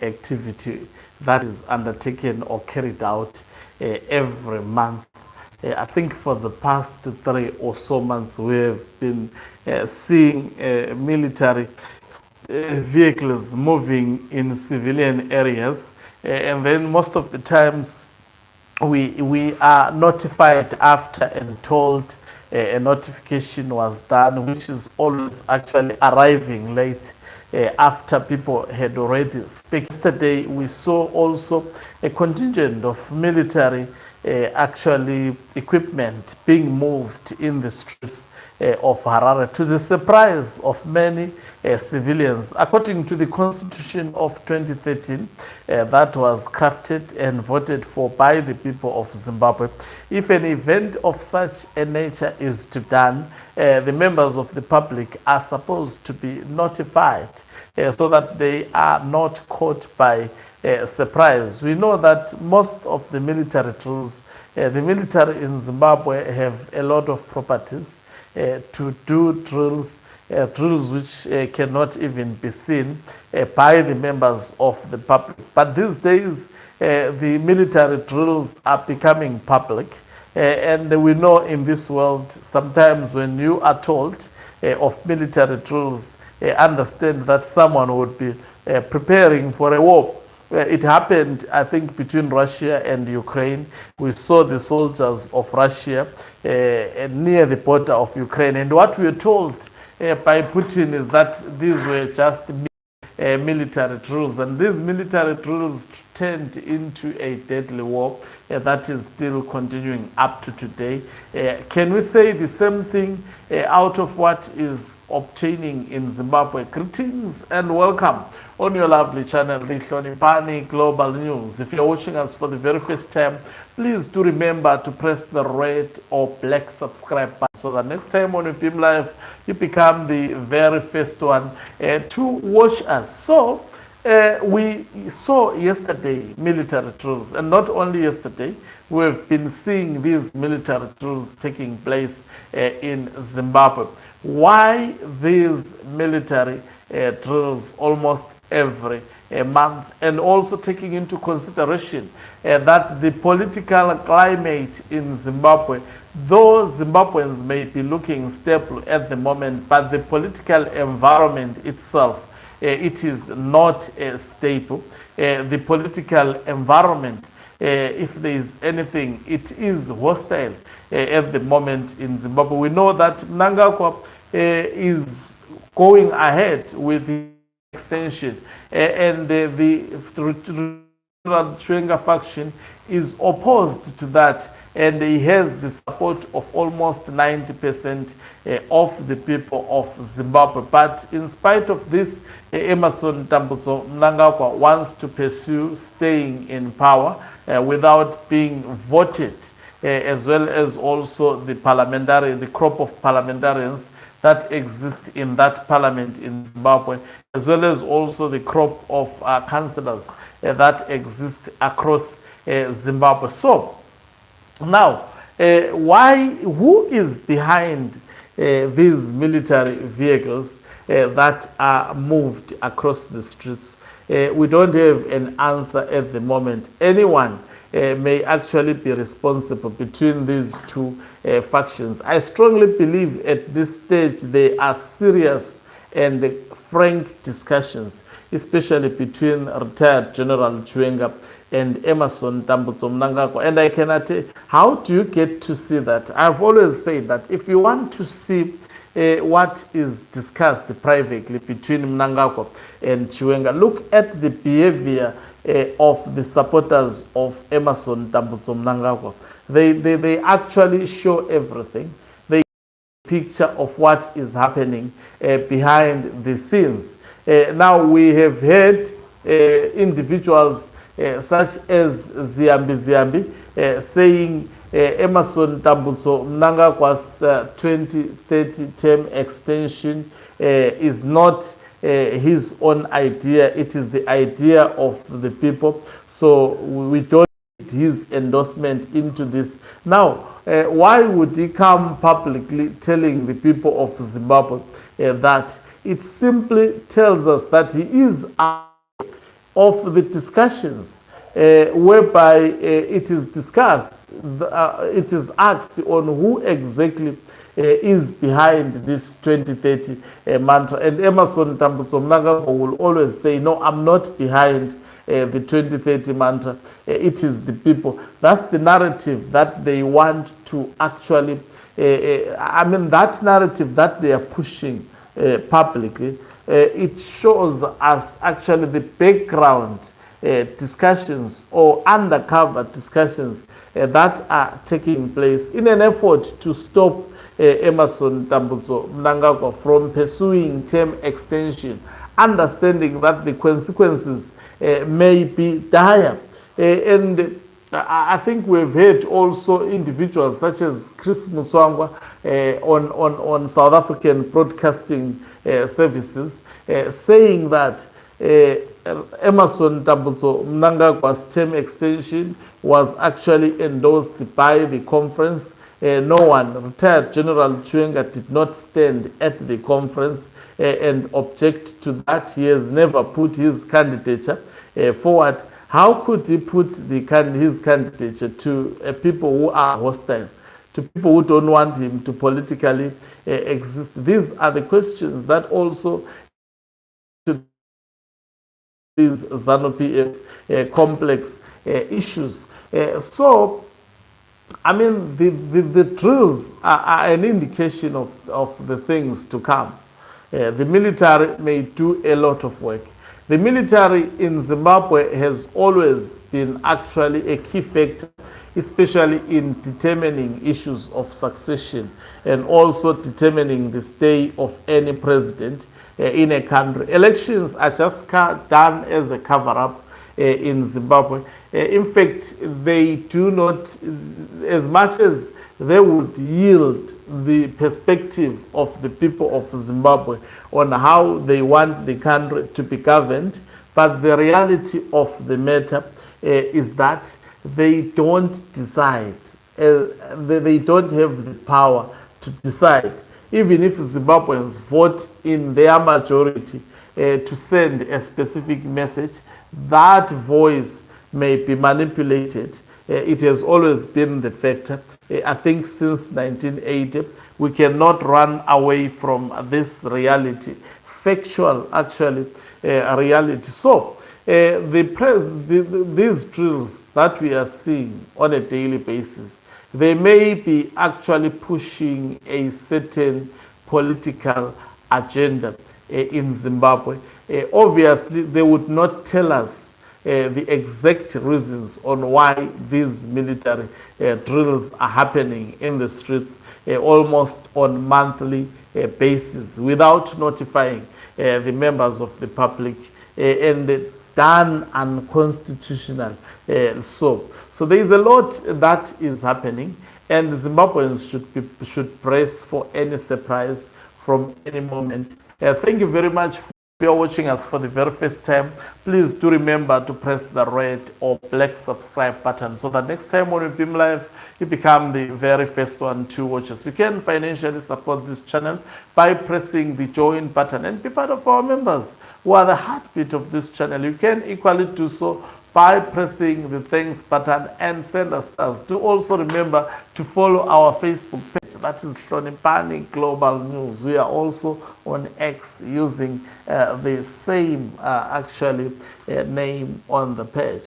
activity that is undertaken or carried out every month. I think for the past 3 or so months, we have been seeing military vehicles moving in civilian areas, and then most of the times we are notified after and told a notification was done, which is always actually arriving late after people had already spoken. Yesterday, we saw also a contingent of military actually equipment being moved in the streets of Harare, to the surprise of many civilians. According to the Constitution of 2013, that was crafted and voted for by the people of Zimbabwe, if an event of such a nature is to be done, the members of the public are supposed to be notified so that they are not caught by surprise. We know that most of the military drills, the military in Zimbabwe have a lot of properties to do drills, drills which cannot even be seen by the members of the public. But these days, the military drills are becoming public. And we know in this world, sometimes when you are told of military drills, understand that someone would be preparing for a war. It happened, I think, between Russia and Ukraine. We saw the soldiers of Russia near the border of Ukraine. And what we were told by Putin is that these were just military drills. And these military drills turned into a deadly war that is still continuing up to today. Can we say the same thing out of what is obtaining in Zimbabwe? Greetings and welcome on your lovely channel, the Hlonipani Global News. If you're watching us for the very first time, please do remember to press the red or black subscribe button so that next time on Beam Live, you become the very first one to watch us. So, we saw yesterday military drills, and not only yesterday, we've been seeing these military drills taking place in Zimbabwe. Why these military drills almost every month, and also taking into consideration that the political climate in Zimbabwe, though Zimbabweans may be looking stable at the moment, but the political environment itself, it is not stable. The political environment, if there is anything, it is hostile at the moment in Zimbabwe. We know that Mnangagwa is going ahead with the extension, and the Chwenga faction is opposed to that, and he has the support of almost 90% of the people of Zimbabwe. But in spite of this, Emmerson Tambutso Mnangagwa wants to pursue staying in power without being voted, as well as also the crop of parliamentarians that exist in that parliament in Zimbabwe, as well as also the crop of councillors that exist across Zimbabwe. So now, who is behind these military vehicles that are moved across the streets? We don't have an answer at the moment. Anyone may actually be responsible between these two factions. I strongly believe at this stage there are serious and frank discussions, especially between retired General Chwenga and Emmerson Tambutso Mnangagwa. And I cannot tell, how do you get to see that? I've always said that if you want to see what is discussed privately between Mnangagwa and Chwenga, look at the behavior of the supporters of Emmerson Tambutso Mnangagwa. They actually show everything. They picture of what is happening behind the scenes. Now we have heard individuals such as Ziambi saying Emmerson Tambutso Mnangagwa's 2030 term extension is not his own idea. It is the idea of the people. So we don't need his endorsement into this. Now, why would he come publicly telling the people of Zimbabwe that? It simply tells us that he is of the discussions whereby it is discussed, it is asked on who exactly is behind this 2030 mantra. And Emerson Tambutso Mnangagwa will always say, no, I'm not behind the 2030 mantra. It is the people. That's the narrative that they want to actually, that narrative that they are pushing publicly, it shows us actually the background discussions or undercover discussions that are taking place in an effort to stop Emerson Tambutso Mnangagwa from pursuing term extension, understanding that the consequences may be dire. And I think we've heard also individuals such as Chris Mutswangwa on South African broadcasting services saying that Emerson Tambutso Mnangagwa's term extension was actually endorsed by the conference. No one, retired General Chwenga, did not stand at the conference and object to that. He has never put his candidature forward. How could he put his candidature to people who are hostile, to people who don't want him to politically exist? These are the questions that also these ZANU-PF complex issues. So, I mean, the drills are an indication of the things to come. The military may do a lot of work. The military in Zimbabwe has always been actually a key factor, especially in determining issues of succession and also determining the stay of any president in a country. Elections are just done as a cover-up in Zimbabwe. In fact, they do not, as much as they would yield the perspective of the people of Zimbabwe on how they want the country to be governed, but the reality of the matter is that they don't decide. They don't have the power to decide. Even if Zimbabweans vote in their majority to send a specific message, that voice may be manipulated. It has always been the factor. I think since 1980, we cannot run away from this reality, factual, actually, reality. So, these drills that we are seeing on a daily basis, they may be actually pushing a certain political agenda in Zimbabwe. Obviously, they would not tell us the exact reasons on why these military drills are happening in the streets almost on monthly basis without notifying the members of the public and done unconstitutional. So there is a lot that is happening, and Zimbabweans should brace for any surprise from any moment. Thank you very much for watching us for the very first time. Please do remember to press the red or black subscribe button so that next time when we beam live, you become the very first one to watch us. You can financially support this channel by pressing the join button and be part of our members who are the heartbeat of this channel. You can equally do so by pressing the thanks button and send us stars. Do also remember to follow our Facebook page, that is Hloniphani Global News. We are also on X using the same name on the page.